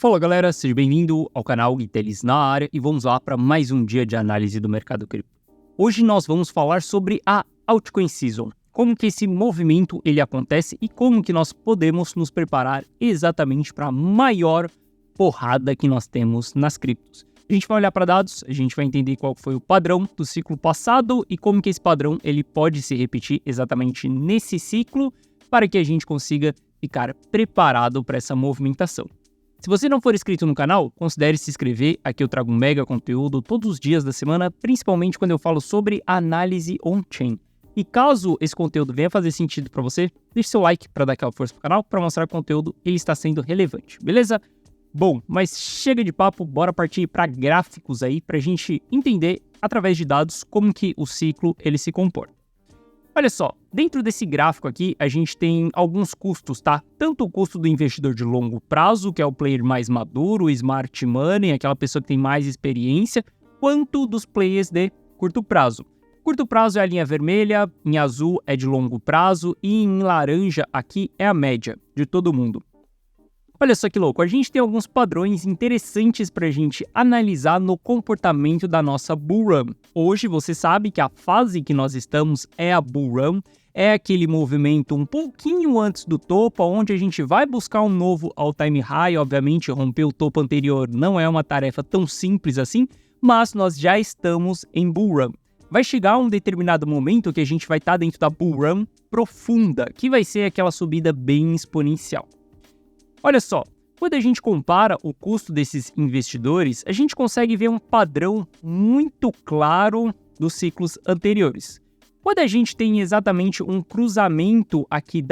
Fala galera, seja bem-vindo ao canal Itelis na área e vamos lá para mais um dia de análise do mercado cripto. Hoje nós vamos falar sobre a Altcoin Season, como que esse movimento ele acontece e como que nós podemos nos preparar exatamente para a maior porrada que nós temos nas criptos. A gente vai olhar para dados, a gente vai entender qual foi o padrão do ciclo passado e como que esse padrão ele pode se repetir exatamente nesse ciclo para que a gente consiga ficar preparado para essa movimentação. Se você não for inscrito no canal, considere se inscrever, aqui eu trago um mega conteúdo todos os dias da semana, principalmente quando eu falo sobre análise on-chain. E caso esse conteúdo venha fazer sentido para você, deixe seu like para dar aquela força pro canal, para mostrar que o conteúdo ele está sendo relevante, beleza? Bom, mas chega de papo, bora partir para gráficos aí, para a gente entender, através de dados, como que o ciclo ele se comporta. Olha só, dentro desse gráfico aqui, a gente tem alguns custos, tá? Tanto o custo do investidor de longo prazo, que é o player mais maduro, o smart money, aquela pessoa que tem mais experiência, quanto dos players de curto prazo. Curto prazo é a linha vermelha, em azul é de longo prazo e em laranja aqui é a média de todo mundo. Olha só que louco, a gente tem alguns padrões interessantes para a gente analisar no comportamento da nossa Bull Run. Hoje você sabe que a fase que nós estamos é a Bull Run, é aquele movimento um pouquinho antes do topo, onde a gente vai buscar um novo all-time high. Obviamente romper o topo anterior não é uma tarefa tão simples assim, mas nós já estamos em Bull Run. Vai chegar um determinado momento que a gente vai estar dentro da Bull Run profunda, que vai ser aquela subida bem exponencial. Olha só, quando a gente compara o custo desses investidores, a gente consegue ver um padrão muito claro dos ciclos anteriores. Quando a gente tem exatamente um cruzamento aqui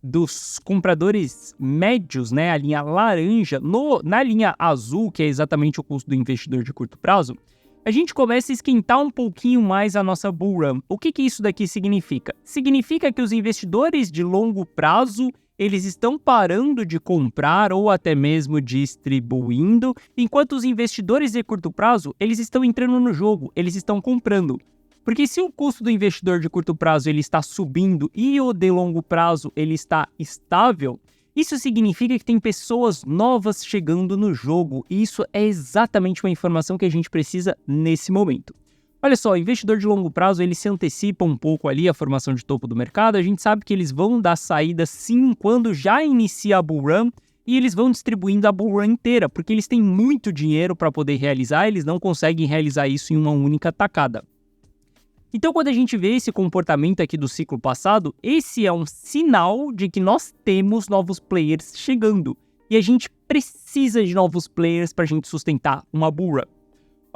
dos compradores médios, né, a linha laranja, na linha azul, que é exatamente o custo do investidor de curto prazo, a gente começa a esquentar um pouquinho mais a nossa Bull Run. O que isso daqui significa? Significa que os investidores de longo prazo eles estão parando de comprar ou até mesmo distribuindo, enquanto os investidores de curto prazo, eles estão entrando no jogo, eles estão comprando. Porque se o custo do investidor de curto prazo ele está subindo e o de longo prazo ele está estável, isso significa que tem pessoas novas chegando no jogo, e isso é exatamente uma informação que a gente precisa nesse momento. Olha só, o investidor de longo prazo, ele se antecipa um pouco ali a formação de topo do mercado. A gente sabe que eles vão dar saída sim quando já inicia a Bull Run e eles vão distribuindo a Bull Run inteira, porque eles têm muito dinheiro para poder realizar, eles não conseguem realizar isso em uma única tacada. Então, quando a gente vê esse comportamento aqui do ciclo passado, esse é um sinal de que nós temos novos players chegando e a gente precisa de novos players para a gente sustentar uma Bull Run.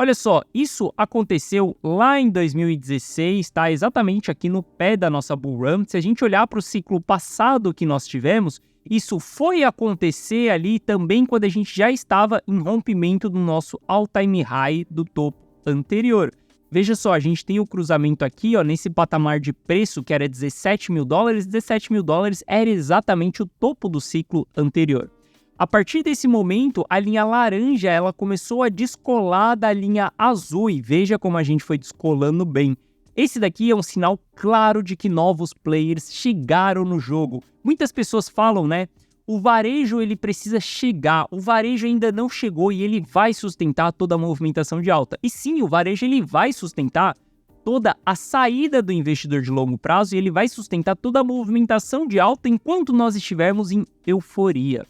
Olha só, isso aconteceu lá em 2016, tá? Exatamente aqui no pé da nossa Bull Run. Se a gente olhar para o ciclo passado que nós tivemos, isso foi acontecer ali também quando a gente já estava em rompimento do nosso all-time high do topo anterior. Veja só, a gente tem o cruzamento aqui, ó, nesse patamar de preço que era 17 mil dólares. 17 mil dólares era exatamente o topo do ciclo anterior. A partir desse momento, a linha laranja ela começou a descolar da linha azul e veja como a gente foi descolando bem. Esse daqui é um sinal claro de que novos players chegaram no jogo. Muitas pessoas falam, né? O varejo ele precisa chegar, o varejo ainda não chegou e ele vai sustentar toda a movimentação de alta. E sim, o varejo ele vai sustentar toda a saída do investidor de longo prazo e ele vai sustentar toda a movimentação de alta enquanto nós estivermos em euforia.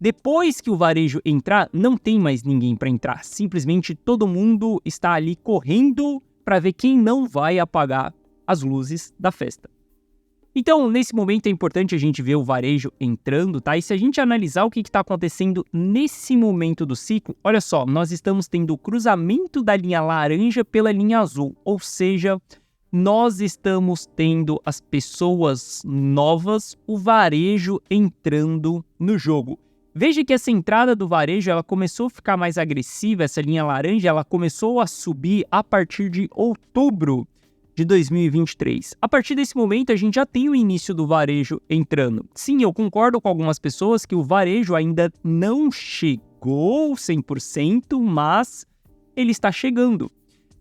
Depois que o varejo entrar, não tem mais ninguém para entrar. Simplesmente todo mundo está ali correndo para ver quem não vai apagar as luzes da festa. Então, nesse momento é importante a gente ver o varejo entrando, tá? E se a gente analisar o que está acontecendo nesse momento do ciclo, olha só, nós estamos tendo o cruzamento da linha laranja pela linha azul. Ou seja, nós estamos tendo as pessoas novas, o varejo entrando no jogo. Veja que essa entrada do varejo ela começou a ficar mais agressiva, essa linha laranja ela começou a subir a partir de outubro de 2023. A partir desse momento a gente já tem o início do varejo entrando. Sim, eu concordo com algumas pessoas que o varejo ainda não chegou 100%, mas ele está chegando.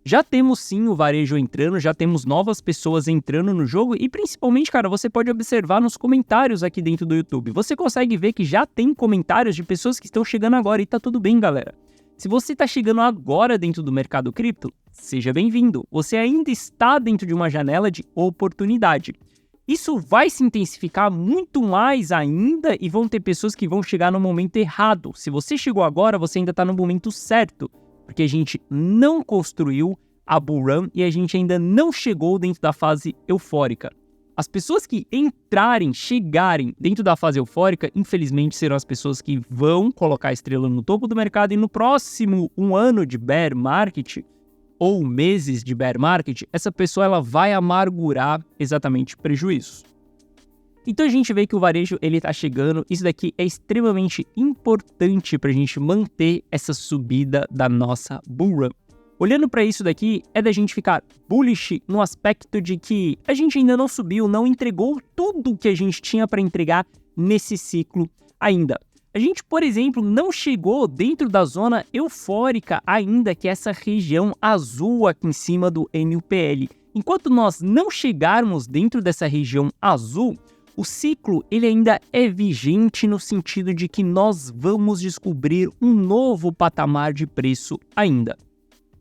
Já temos sim o varejo entrando, já temos novas pessoas entrando no jogo e principalmente, cara, você pode observar nos comentários aqui dentro do YouTube. Você consegue ver que já tem comentários de pessoas que estão chegando agora e tá tudo bem, galera. Se você tá chegando agora dentro do mercado cripto, seja bem-vindo. Você ainda está dentro de uma janela de oportunidade. Isso vai se intensificar muito mais ainda e vão ter pessoas que vão chegar no momento errado. Se você chegou agora, você ainda está no momento certo, porque a gente não construiu a bull run e a gente ainda não chegou dentro da fase eufórica. As pessoas que chegarem dentro da fase eufórica, infelizmente serão as pessoas que vão colocar a estrela no topo do mercado e no próximo ano de bear market, ou meses de bear market, essa pessoa ela vai amargurar exatamente prejuízos. Então a gente vê que o varejo ele tá chegando, isso daqui é extremamente importante para a gente manter essa subida da nossa bull run. Olhando para isso daqui, é da gente ficar bullish no aspecto de que a gente ainda não subiu, não entregou tudo que a gente tinha para entregar nesse ciclo ainda. A gente, por exemplo, não chegou dentro da zona eufórica ainda, que é essa região azul aqui em cima do NUPL. Enquanto nós não chegarmos dentro dessa região azul, o ciclo ele ainda é vigente no sentido de que nós vamos descobrir um novo patamar de preço ainda.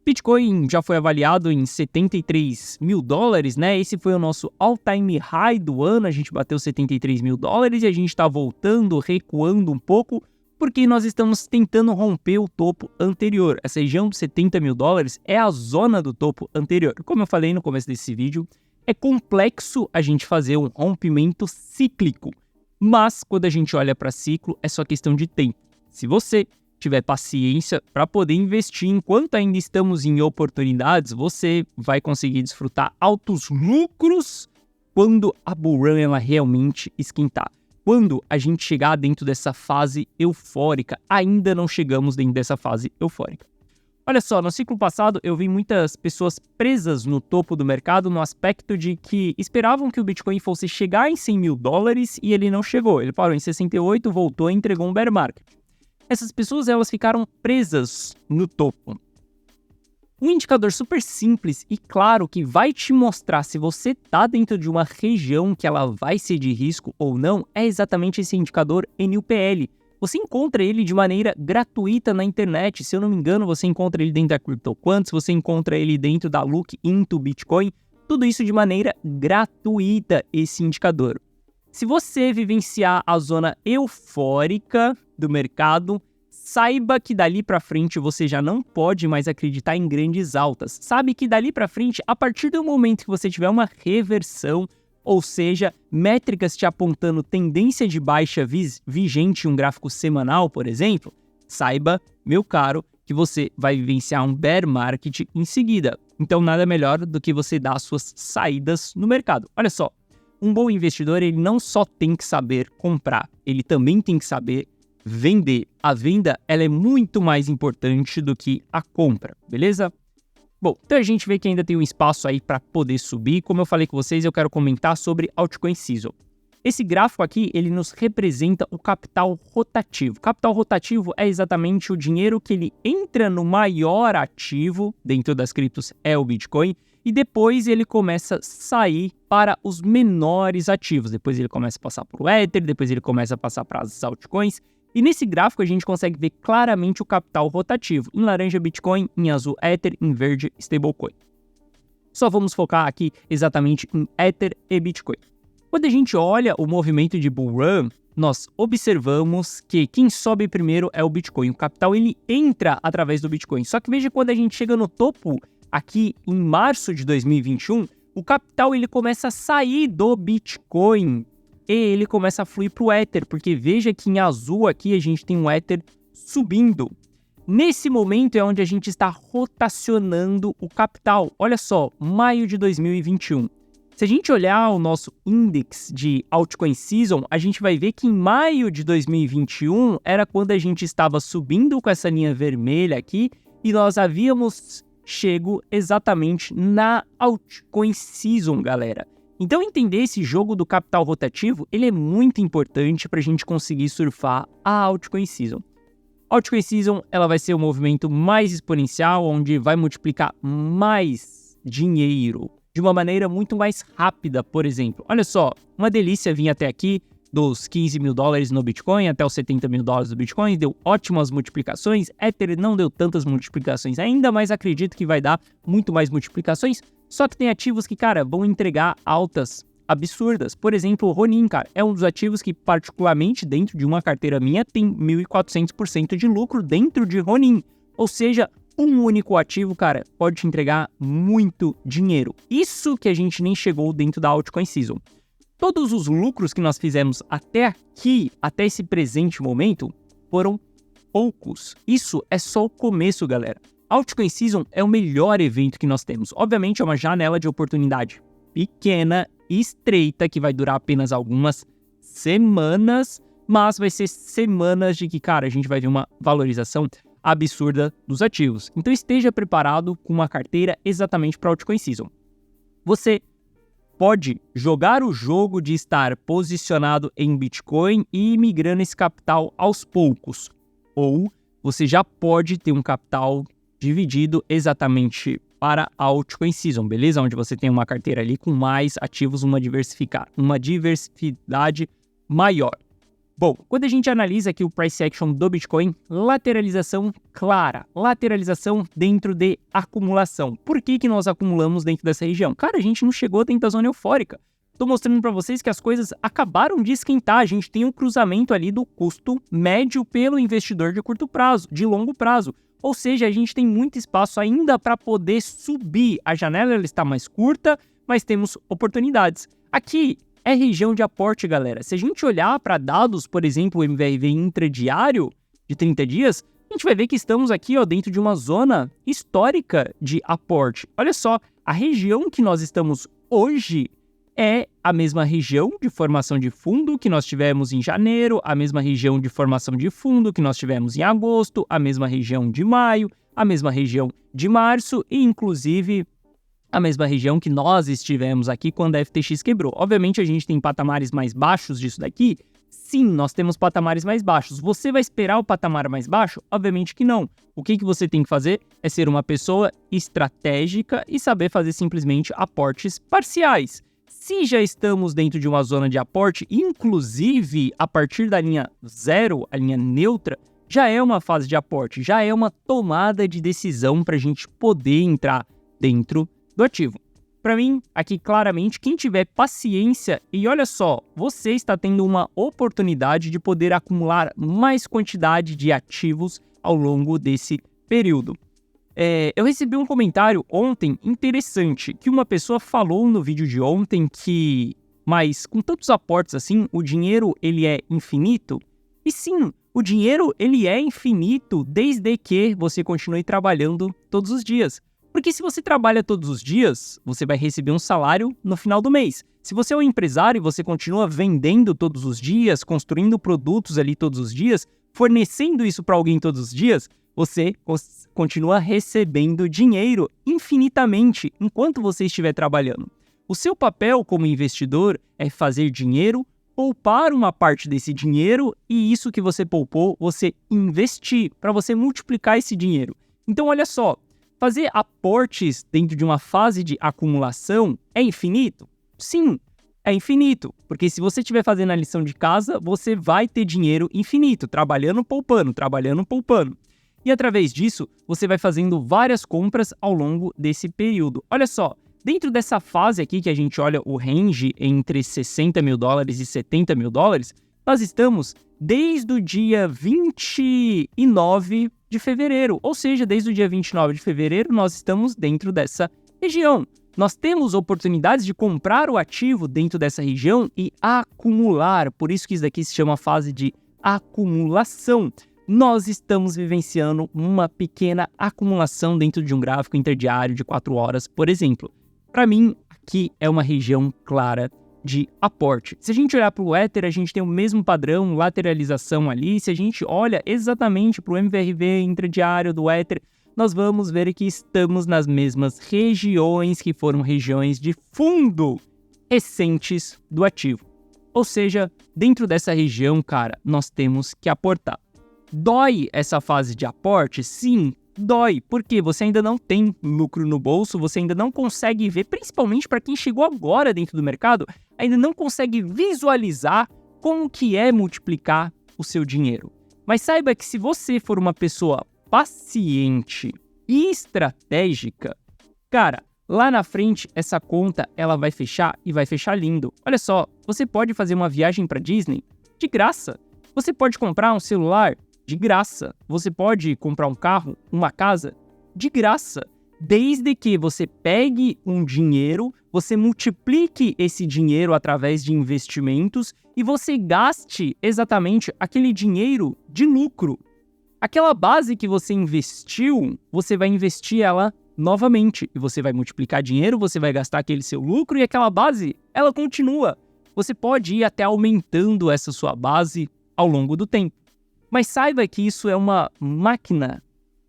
Bitcoin já foi avaliado em $73 mil, né? Esse foi o nosso all-time high do ano, a gente bateu $73 mil e a gente está voltando, recuando um pouco, porque nós estamos tentando romper o topo anterior. Essa região dos $70 mil é a zona do topo anterior. Como eu falei no começo desse vídeo, é complexo a gente fazer um rompimento cíclico, mas quando a gente olha para ciclo, é só questão de tempo. Se você tiver paciência para poder investir enquanto ainda estamos em oportunidades, você vai conseguir desfrutar altos lucros quando a bull run ela realmente esquentar. Quando a gente chegar dentro dessa fase eufórica, ainda não chegamos dentro dessa fase eufórica. Olha só, no ciclo passado eu vi muitas pessoas presas no topo do mercado no aspecto de que esperavam que o Bitcoin fosse chegar em $100 mil e ele não chegou. Ele parou em 68, voltou e entregou um bear market. Essas pessoas elas ficaram presas no topo. Um indicador super simples e claro que vai te mostrar se você está dentro de uma região que ela vai ser de risco ou não é exatamente esse indicador NUPL. Você encontra ele de maneira gratuita na internet. Se eu não me engano, você encontra ele dentro da CryptoQuants, você encontra ele dentro da Look into Bitcoin. Tudo isso de maneira gratuita, esse indicador. Se você vivenciar a zona eufórica do mercado, saiba que dali para frente você já não pode mais acreditar em grandes altas. Sabe que dali para frente, a partir do momento que você tiver uma reversão, ou seja, métricas te apontando tendência de baixa vigente em um gráfico semanal, por exemplo, saiba, meu caro, que você vai vivenciar um bear market em seguida. Então nada melhor do que você dar suas saídas no mercado. Olha só. Um bom investidor, ele não só tem que saber comprar, ele também tem que saber vender. A venda, ela é muito mais importante do que a compra, beleza? Bom, então a gente vê que ainda tem um espaço aí para poder subir. Como eu falei com vocês, eu quero comentar sobre Altcoin Season. Esse gráfico aqui, ele nos representa o capital rotativo. Capital rotativo é exatamente o dinheiro que ele entra no maior ativo dentro das criptos, é o Bitcoin, e depois ele começa a sair para os menores ativos. Depois ele começa a passar para o Ether, depois ele começa a passar para as altcoins. E nesse gráfico a gente consegue ver claramente o capital rotativo. Em laranja, Bitcoin, em azul, Ether, em verde, stablecoin. Só vamos focar aqui exatamente em Ether e Bitcoin. Quando a gente olha o movimento de bull run, nós observamos que quem sobe primeiro é o Bitcoin. O capital ele entra através do Bitcoin. Só que veja quando a gente chega no topo, aqui em março de 2021, o capital ele começa a sair do Bitcoin e ele começa a fluir para o Ether, porque veja que em azul aqui a gente tem um Ether subindo. Nesse momento é onde a gente está rotacionando o capital. Olha só, maio de 2021. Se a gente olhar o nosso índice de Altcoin Season, a gente vai ver que em maio de 2021 era quando a gente estava subindo com essa linha vermelha aqui e nós havíamos chego exatamente na Altcoin Season, galera. Então entender esse jogo do capital rotativo, ele é muito importante para a gente conseguir surfar a Altcoin Season. Altcoin Season, ela vai ser o movimento mais exponencial, onde vai multiplicar mais dinheiro de uma maneira muito mais rápida, por exemplo. Olha só, uma delícia vir até aqui, dos 15 mil dólares no Bitcoin até os 70 mil dólares do Bitcoin, deu ótimas multiplicações. Ether não deu tantas multiplicações ainda, mas acredito que vai dar muito mais multiplicações. Só que tem ativos que, cara, vão entregar altas absurdas. Por exemplo, o Ronin, cara, é um dos ativos que, particularmente dentro de uma carteira minha, tem 1.400% de lucro dentro de Ronin. Ou seja, um único ativo, cara, pode te entregar muito dinheiro. Isso que a gente nem chegou dentro da Altcoin Season. Todos os lucros que nós fizemos até aqui, até esse presente momento, foram poucos. Isso é só o começo, galera. Altcoin Season é o melhor evento que nós temos. Obviamente é uma janela de oportunidade pequena e estreita, que vai durar apenas algumas semanas, mas vai ser semanas de que, cara, a gente vai ver uma valorização absurda dos ativos. Então esteja preparado com uma carteira exatamente para Altcoin Season. Você pode jogar o jogo de estar posicionado em Bitcoin e ir migrando esse capital aos poucos. Ou você já pode ter um capital dividido exatamente para a Altcoin Season, beleza? Onde você tem uma carteira ali com mais ativos, uma diversidade maior. Bom, quando a gente analisa aqui o price action do Bitcoin, lateralização clara, lateralização dentro de acumulação. Por que nós acumulamos dentro dessa região? Cara, a gente não chegou dentro da zona eufórica. Estou mostrando para vocês que as coisas acabaram de esquentar. A gente tem um cruzamento ali do custo médio pelo investidor de curto prazo, de longo prazo. Ou seja, a gente tem muito espaço ainda para poder subir. A janela ela está mais curta, mas temos oportunidades. Aqui é região de aporte, galera. Se a gente olhar para dados, por exemplo, o MVRV intradiário de 30 dias, a gente vai ver que estamos aqui, ó, dentro de uma zona histórica de aporte. Olha só, a região que nós estamos hoje é a mesma região de formação de fundo que nós tivemos em janeiro, a mesma região de formação de fundo que nós tivemos em agosto, a mesma região de maio, a mesma região de março e, inclusive, a mesma região que nós estivemos aqui quando a FTX quebrou. Obviamente, a gente tem patamares mais baixos disso daqui. Sim, nós temos patamares mais baixos. Você vai esperar o patamar mais baixo? Obviamente que não. O que você tem que fazer é ser uma pessoa estratégica e saber fazer simplesmente aportes parciais. Se já estamos dentro de uma zona de aporte, inclusive a partir da linha zero, a linha neutra, já é uma fase de aporte, já é uma tomada de decisão para a gente poder entrar dentro do ativo. Para mim, aqui claramente, quem tiver paciência, e olha só, você está tendo uma oportunidade de poder acumular mais quantidade de ativos ao longo desse período. Eu recebi um comentário ontem interessante, que uma pessoa falou no vídeo de ontem que, mas com tantos aportes assim, o dinheiro ele é infinito? E sim, o dinheiro ele é infinito desde que você continue trabalhando todos os dias. Porque se você trabalha todos os dias, você vai receber um salário no final do mês. Se você é um empresário e você continua vendendo todos os dias, construindo produtos ali todos os dias, fornecendo isso para alguém todos os dias, você continua recebendo dinheiro infinitamente enquanto você estiver trabalhando. O seu papel como investidor é fazer dinheiro, poupar uma parte desse dinheiro e isso que você poupou, você investir para você multiplicar esse dinheiro. Então, olha só. Fazer aportes dentro de uma fase de acumulação é infinito? Sim, é infinito. Porque se você estiver fazendo a lição de casa, você vai ter dinheiro infinito, trabalhando, poupando, trabalhando, poupando. E através disso, você vai fazendo várias compras ao longo desse período. Olha só, dentro dessa fase aqui que a gente olha o range entre 60 mil dólares e 70 mil dólares, nós estamos desde o dia 29 de fevereiro, ou seja, desde o dia 29 de fevereiro nós estamos dentro dessa região. Nós temos oportunidades de comprar o ativo dentro dessa região e acumular, por isso que isso daqui se chama fase de acumulação. Nós estamos vivenciando uma pequena acumulação dentro de um gráfico interdiário de 4 horas, por exemplo. Para mim, aqui é uma região clara de aporte. Se a gente olhar para o Ether, a gente tem o mesmo padrão, lateralização ali. Se a gente olha exatamente para o MVRV intradiário do Ether, nós vamos ver que estamos nas mesmas regiões que foram regiões de fundo recentes do ativo. Ou seja, dentro dessa região, cara, nós temos que aportar. Dói essa fase de aporte? Sim, dói, porque você ainda não tem lucro no bolso, você ainda não consegue ver, principalmente para quem chegou agora dentro do mercado, ainda não consegue visualizar como que é multiplicar o seu dinheiro. Mas saiba que se você for uma pessoa paciente e estratégica, cara, lá na frente essa conta ela vai fechar e vai fechar lindo. Olha só, você pode fazer uma viagem para Disney de graça. Você pode comprar um celular de graça. Você pode comprar um carro, uma casa de graça. Desde que você pegue um dinheiro, você multiplique esse dinheiro através de investimentos e você gaste exatamente aquele dinheiro de lucro. Aquela base que você investiu, você vai investir ela novamente. E você vai multiplicar dinheiro, você vai gastar aquele seu lucro e aquela base, ela continua. Você pode ir até aumentando essa sua base ao longo do tempo. Mas saiba que isso é uma máquina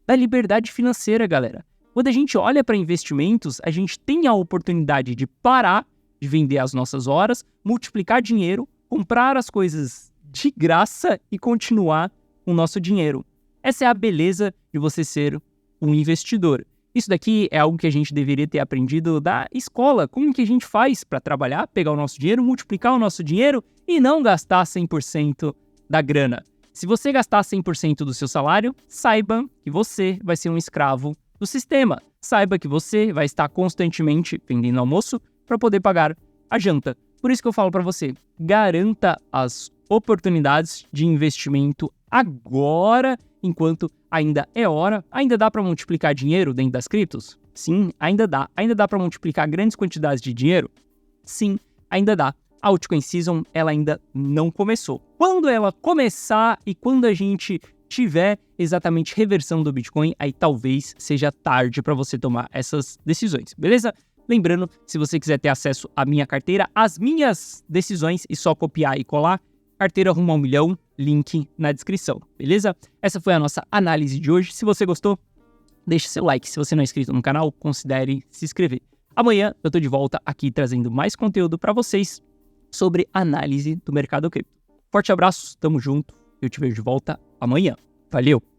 da liberdade financeira, galera. Quando a gente olha para investimentos, a gente tem a oportunidade de parar de vender as nossas horas, multiplicar dinheiro, comprar as coisas de graça e continuar com o nosso dinheiro. Essa é a beleza de você ser um investidor. Isso daqui é algo que a gente deveria ter aprendido da escola. Como que a gente faz para trabalhar, pegar o nosso dinheiro, multiplicar o nosso dinheiro e não gastar 100% da grana. Se você gastar 100% do seu salário, saiba que você vai ser um escravo do sistema. Saiba que você vai estar constantemente vendendo almoço para poder pagar a janta. Por isso que eu falo para você, garanta as oportunidades de investimento agora, enquanto ainda é hora. Ainda dá para multiplicar dinheiro dentro das criptos? Sim, ainda dá. Ainda dá para multiplicar grandes quantidades de dinheiro? Sim, ainda dá. A altcoin season, ela ainda não começou. Quando ela começar e quando a gente tiver exatamente reversão do Bitcoin, aí talvez seja tarde para você tomar essas decisões, beleza? Lembrando, se você quiser ter acesso à minha carteira, às minhas decisões e só copiar e colar, carteira rumo ao milhão, link na descrição, beleza? Essa foi a nossa análise de hoje. Se você gostou, deixe seu like. Se você não é inscrito no canal, considere se inscrever. Amanhã eu tô de volta aqui trazendo mais conteúdo para vocês sobre análise do mercado cripto. Forte abraço, tamo junto, eu te vejo de volta amanhã. Valeu!